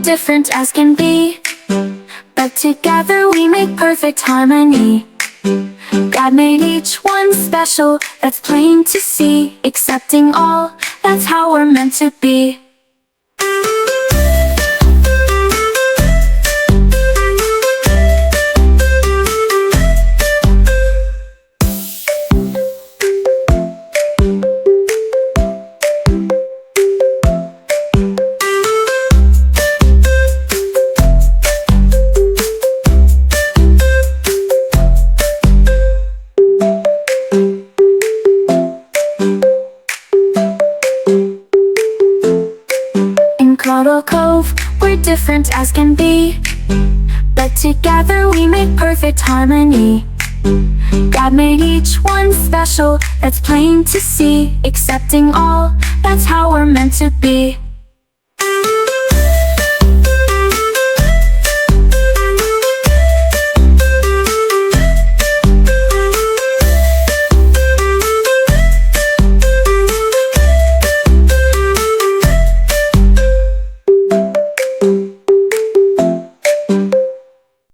different as can be, but together we make perfect harmony. God made each one special, that's plain to see. Accepting all, that's how we're meant to be. Cuddle Cove, we're different as can be, but together we make perfect harmony. God made each one special, that's plain to see. Accepting all, that's how we're meant to be.